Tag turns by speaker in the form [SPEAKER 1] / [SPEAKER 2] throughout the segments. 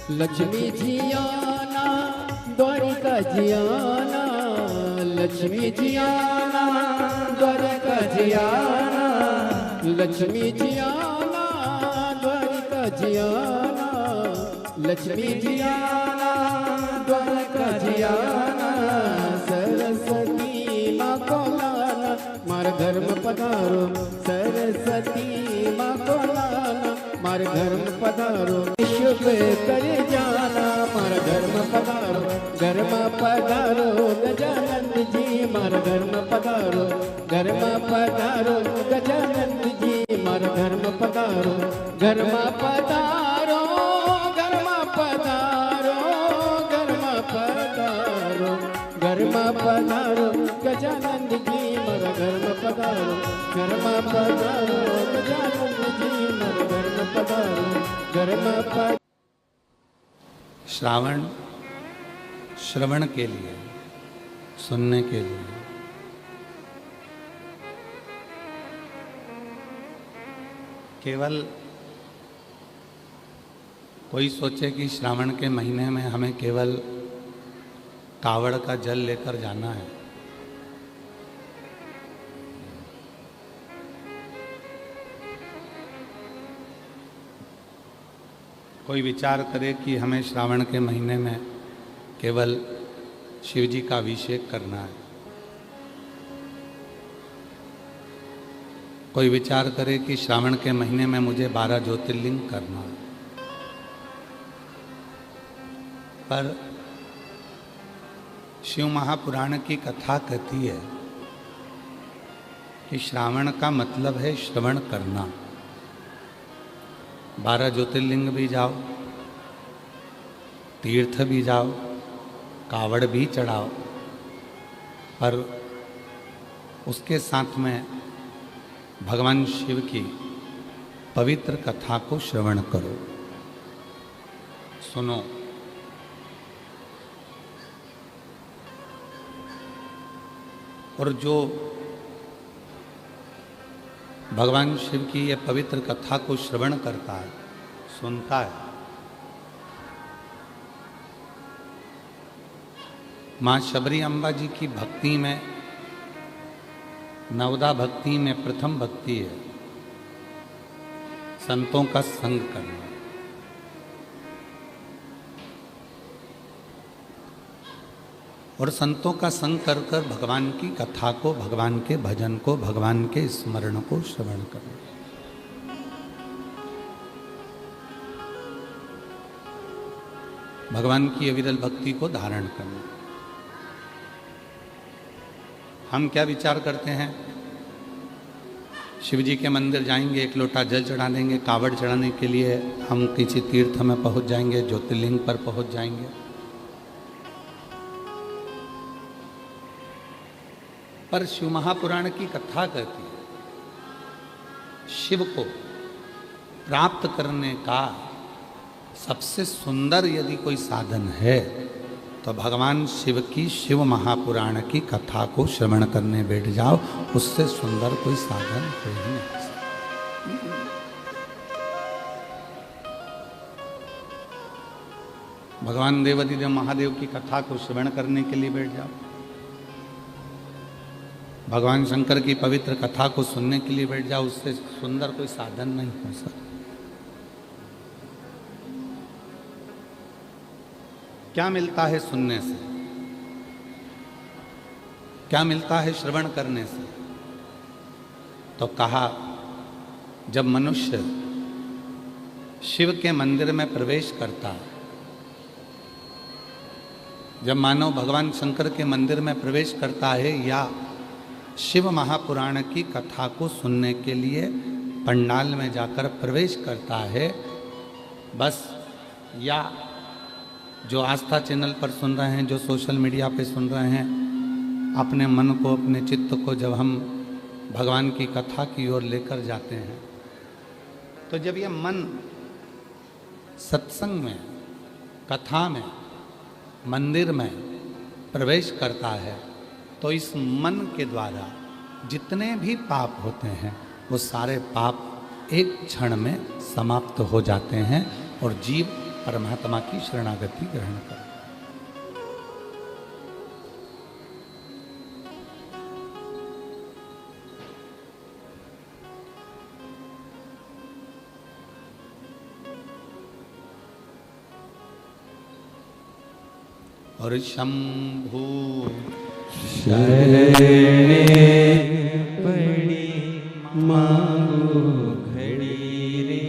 [SPEAKER 1] लक्ष्मी जी आना द्वारिका जी आना, लक्ष्मी जी आना द्वारिका जी आना, लक्ष्मी जी आना द्वारिका जी आना, लक्ष्मी जी आना द्वारिका जी आना। सरस्वती माँ को लाना मार घर में पधारो, सरस्वती माँ को लाना मार घर में पधारो, शुभ कर जाना मार घर में पधारो, घर में पधारो गजानन जी मार घर में पधारो, घर में पधारो गजानन जी मार घर में पधारो, घर में पधारो, घर में पधारो, घर में पधारो, घर में पधारो गजानन जी मार घर में पधारो, घर में पधारो गजानन जी मार घर में पधारो, घर में पधारो।
[SPEAKER 2] श्रावण श्रवण के लिए, सुनने के लिए, केवल कोई सोचे कि श्रावण के महीने में हमें केवल कावड़ का जल लेकर जाना है, कोई विचार करे कि हमें श्रावण के महीने में केवल शिव जी का अभिषेक करना है, कोई विचार करे कि श्रावण के महीने में मुझे 12 ज्योतिर्लिंग करना है, पर शिव महापुराण की कथा कहती है कि श्रावण का मतलब है श्रवण करना। 12 ज्योतिर्लिंग भी जाओ, तीर्थ भी जाओ, कावड़ भी चढ़ाओ, पर उसके साथ में भगवान शिव की पवित्र कथा को श्रवण करो, सुनो। और जो भगवान शिव की यह पवित्र कथा को श्रवण करता है, सुनता है, माँ शबरी अम्बा जी की भक्ति में, नवदा भक्ति में प्रथम भक्ति है संतों का संग करना। और संतों का संग कर कर भगवान की कथा को, भगवान के भजन को, भगवान के स्मरण को श्रवण करना। भगवान की अविरल भक्ति को धारण करना। हम क्या विचार करते हैं, शिव जी के मंदिर जाएंगे, एक लोटा जल चढ़ा देंगे, कावड़ चढ़ाने के लिए हम किसी तीर्थ में पहुंच जाएंगे, ज्योतिर्लिंग पर पहुंच जाएंगे। पर शिव महापुराण की कथा कहती है शिव को प्राप्त करने का सबसे सुंदर यदि कोई साधन है तो भगवान शिव की शिव महापुराण की कथा को श्रवण करने बैठ जाओ, उससे सुंदर कोई साधन हो ही नहीं सकता। भगवान देवाधिदेव महादेव की कथा को श्रवण करने के लिए बैठ जाओ, भगवान शंकर की पवित्र कथा को सुनने के लिए बैठ जाओ, उससे सुंदर कोई साधन नहीं हो सकता। क्या मिलता है सुनने से, क्या मिलता है श्रवण करने से? तो कहा, जब मनुष्य शिव के मंदिर में प्रवेश करता है, जब मानव भगवान शंकर के मंदिर में प्रवेश करता है या शिव महापुराण की कथा को सुनने के लिए पंडाल में जाकर प्रवेश करता है, बस, या जो आस्था चैनल पर सुन रहे हैं, जो सोशल मीडिया पे सुन रहे हैं, अपने मन को, अपने चित्त को जब हम भगवान की कथा की ओर लेकर जाते हैं, तो जब यह मन सत्संग में, कथा में, मंदिर में प्रवेश करता है, तो इस मन के द्वारा जितने भी पाप होते हैं वो सारे पाप एक क्षण में समाप्त हो जाते हैं और जीव परमात्मा की शरणागति ग्रहण करो। और शंभु
[SPEAKER 1] शरणे पड़ी मांगो घड़ी रे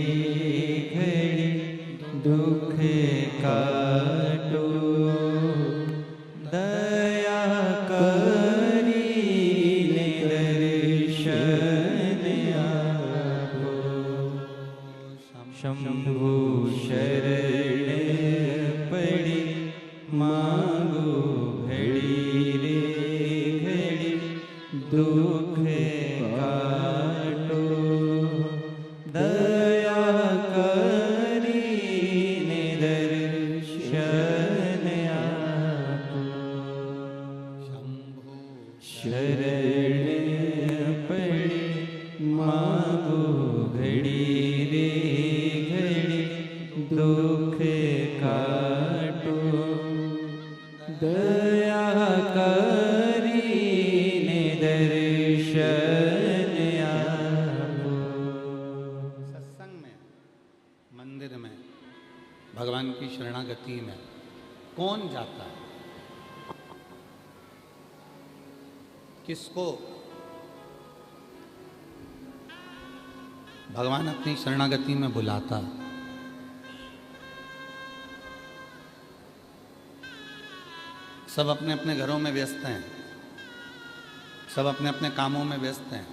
[SPEAKER 1] घड़ी दुख काटो दया करी दर्शन आपो शंभु शरण पड़ी मांगो घड़ी रे घड़ी दुख काटो दया करी दर्शन आपो
[SPEAKER 2] शंभु
[SPEAKER 1] शरण पड़ी मांगो घड़ी रे घड़ी दुख काटो दया करी दर्शन आपो।
[SPEAKER 2] सत्संग में, मंदिर में, भगवान की शरणागति में कौन जाता है? किसको भगवान अपनी शरणागति में बुलाता? सब अपने अपने घरों में व्यस्त हैं, सब अपने अपने कामों में व्यस्त हैं।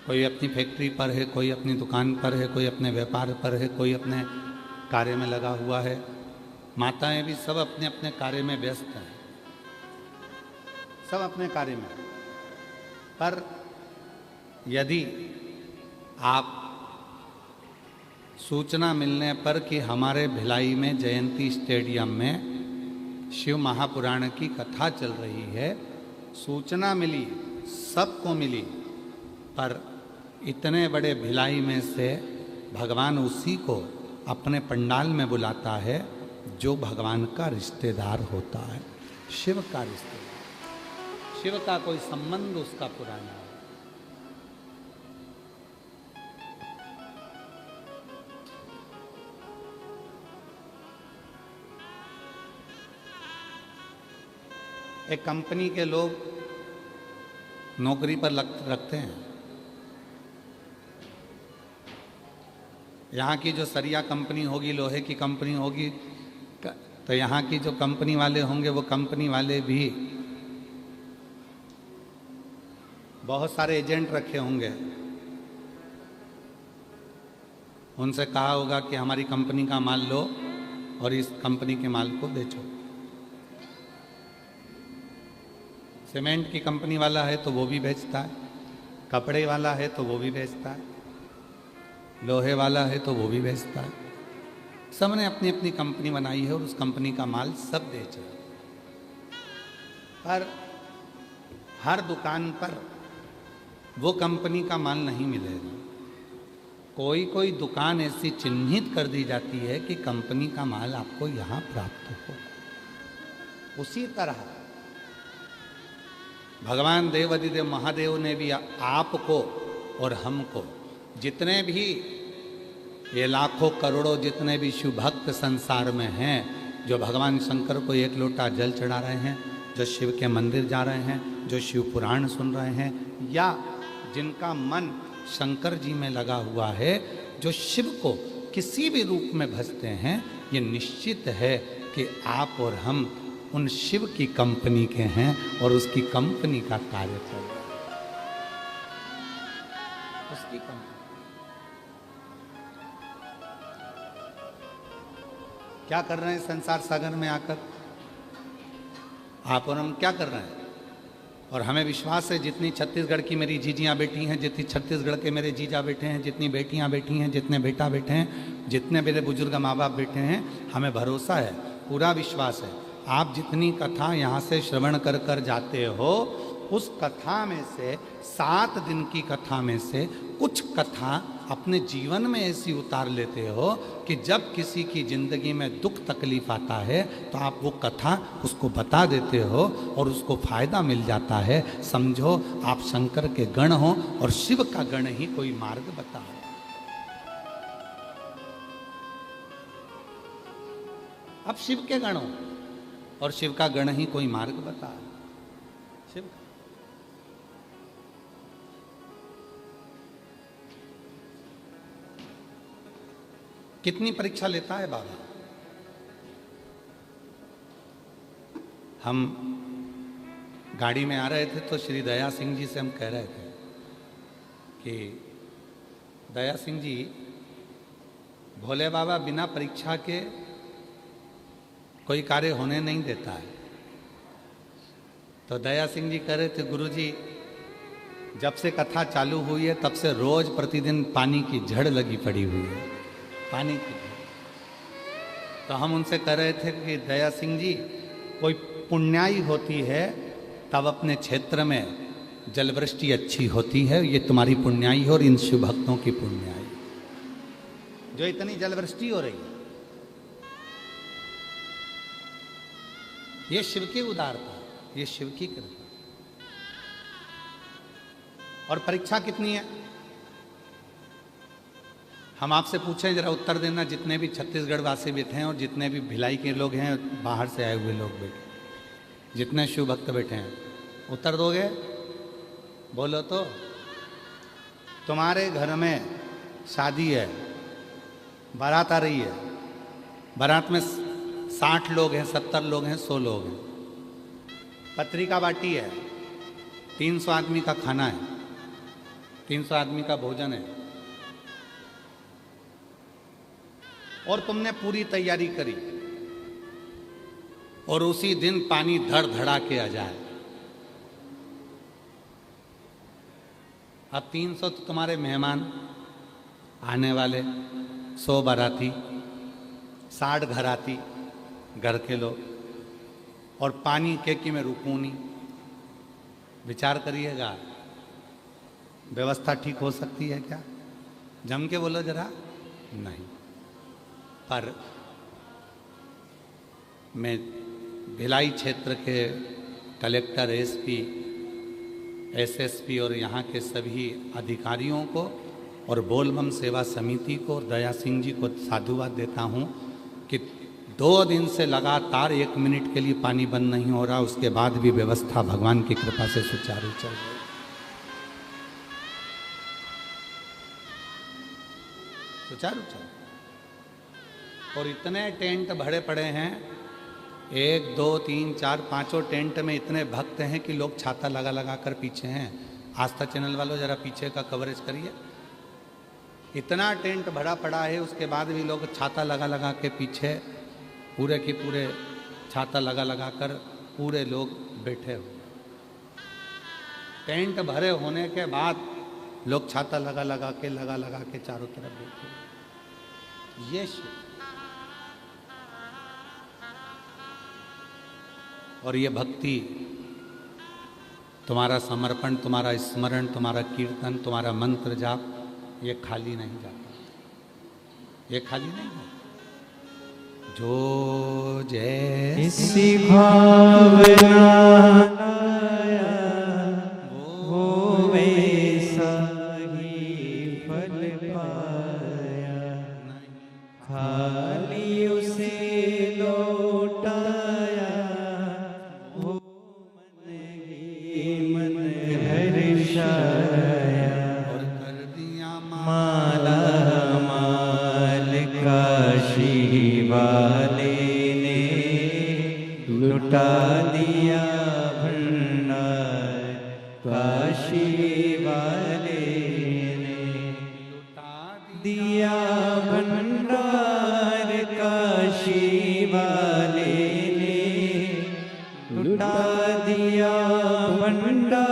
[SPEAKER 2] कोई अपनी फैक्ट्री पर है, कोई अपनी दुकान पर है, कोई अपने व्यापार पर है, कोई अपने कार्य में लगा हुआ है। माताएं भी सब अपने अपने कार्य में व्यस्त हैं, सब अपने कार्य में। पर यदि आप सूचना मिलने पर कि हमारे भिलाई में जयंती स्टेडियम में शिव महापुराण की कथा चल रही है, सूचना मिली, सबको मिली, पर इतने बड़े भिलाई में से भगवान उसी को अपने पंडाल में बुलाता है जो भगवान का रिश्तेदार होता है, शिव का रिश्तेदार। शिव का कोई संबंध उसका पुराना है। एक कंपनी के लोग नौकरी पर रखते हैं। यहाँ की जो सरिया कंपनी होगी, लोहे की कंपनी होगी, तो यहाँ की जो कंपनी वाले होंगे वो कंपनी वाले भी बहुत सारे एजेंट रखे होंगे। उनसे कहा होगा कि हमारी कंपनी का माल लो और इस कंपनी के माल को बेचो। सीमेंट की कंपनी वाला है तो वो भी बेचता है, कपड़े वाला है तो वो भी बेचता है, लोहे वाला है तो वो भी बेचता है। सबने अपनी अपनी कंपनी बनाई है और उस कंपनी का माल सब बेच रहे हैं। पर हर दुकान पर वो कंपनी का माल नहीं मिलेगा। कोई कोई दुकान ऐसी चिन्हित कर दी जाती है कि कंपनी का माल आपको यहाँ प्राप्त हो। उसी तरह भगवान देवाधिदेव महादेव ने भी आपको और हमको, जितने भी ये लाखों करोड़ों जितने भी शिव भक्त संसार में हैं, जो भगवान शंकर को एक लोटा जल चढ़ा रहे हैं, जो शिव के मंदिर जा रहे हैं, जो शिव पुराण सुन रहे हैं, या जिनका मन शंकर जी में लगा हुआ है, जो शिव को किसी भी रूप में भजते हैं, ये निश्चित है कि आप और हम उन शिव की कंपनी के हैं और उसकी कंपनी का कार्य चल रहा है। उसकी कंपनी क्या कर रहे हैं संसार सागर में आकर? आप और हम क्या कर रहे हैं? और हमें विश्वास है जितनी छत्तीसगढ़ की मेरी जीजियाँ बेटी हैं, जितनी छत्तीसगढ़ के मेरे जीजा बेटे हैं, जितनी बेटियाँ बेटी हैं, जितने बेटा बेटे हैं, जितने मेरे बुजुर्ग माँ बाप बेटे हैं, हमें भरोसा है, पूरा विश्वास है। आप जितनी कथा यहाँ से श्रवण कर कर जाते हो, उस कथा में से 7 दिन की कथा में से कुछ कथा अपने जीवन में ऐसी उतार लेते हो कि जब किसी की जिंदगी में दुख तकलीफ आता है तो आप वो कथा उसको बता देते हो और उसको फायदा मिल जाता है। समझो आप शंकर के गण हो और शिव का गण ही कोई मार्ग बताओ। अब शिव के गण हो और शिव का गण ही कोई मार्ग बता। शिव कितनी परीक्षा लेता है बाबा। हम गाड़ी में आ रहे थे तो श्री दया सिंह जी से हम कह रहे थे कि दया सिंह जी, भोले बाबा बिना परीक्षा के कोई कार्य होने नहीं देता है। तो दया सिंह जी कह रहे थे, गुरुजी जब से कथा चालू हुई है तब से रोज प्रतिदिन पानी की झड़ लगी पड़ी हुई है, पानी की। तो हम उनसे कह रहे थे कि दया सिंह जी, कोई पुण्याई होती है तब अपने क्षेत्र में जलवृष्टि अच्छी होती है। ये तुम्हारी पुण्याई है और इन शिव भक्तों की पुण्याई, जो इतनी जलवृष्टि हो रही है, ये शिव की उदारता, ये शिव की कृपा। और परीक्षा कितनी है हम आपसे पूछें, जरा उत्तर देना। जितने भी छत्तीसगढ़ वासी बैठे हैं और जितने भी भिलाई के लोग हैं, बाहर से आए हुए लोग बैठे, जितने शिव भक्त बैठे हैं, उत्तर दोगे? बोलो तो। तुम्हारे घर में शादी है, बारात आ रही है, बारात में 60 लोग हैं, 70 लोग हैं, 100 लोग हैं, पत्रिका बाटी है, 300 आदमी का खाना है, 300 आदमी का भोजन है, और तुमने पूरी तैयारी करी और उसी दिन पानी धड़ धड़ा के आ जाए। अब 300 तो तुम्हारे मेहमान आने वाले, 100 बाराती, 60 घराती घर के लोग, और पानी के में रुकूं नहीं। विचार करिएगा, व्यवस्था ठीक हो सकती है क्या? जम के बोलो जरा। नहीं। पर मैं भिलाई क्षेत्र के कलेक्टर, एसपी, एसएसपी और यहाँ के सभी अधिकारियों को और बोलबम सेवा समिति को और दया सिंह जी को साधुवाद देता हूँ कि 2 दिन से लगातार 1 मिनट के लिए पानी बंद नहीं हो रहा, उसके बाद भी व्यवस्था भगवान की कृपा से सुचारू चल रही है। सुचारू चल। और इतने टेंट भरे पड़े हैं, 1 2 3 4 5 टेंट में इतने भक्त हैं कि लोग छाता लगा लगा कर पीछे हैं। आस्था चैनल वालों जरा पीछे का कवरेज करिए। इतना टेंट भरा पड़ा है, उसके बाद भी लोग छाता लगा लगा के पीछे, पूरे के पूरे छाता लगा लगा कर पूरे लोग बैठे हुए। टेंट भरे होने के बाद लोग छाता लगा लगा के चारों तरफ बैठे। ये और ये भक्ति, तुम्हारा समर्पण, तुम्हारा स्मरण, तुम्हारा कीर्तन, तुम्हारा मंत्र जाप, ये खाली नहीं जाता, ये खाली नहीं जाता। जो जैसी
[SPEAKER 1] भावना वो वैसा ही फल पाया, खाली उसे लौटाया वो मन ही मन हर्षाया,
[SPEAKER 2] और कर दिया
[SPEAKER 1] माला माल काशी वाले ने लुटा दिया भंडार, काशी वाले ने
[SPEAKER 2] लुटा
[SPEAKER 1] दिया भंडार, काशी वाले ने लुटा दिया भंडार,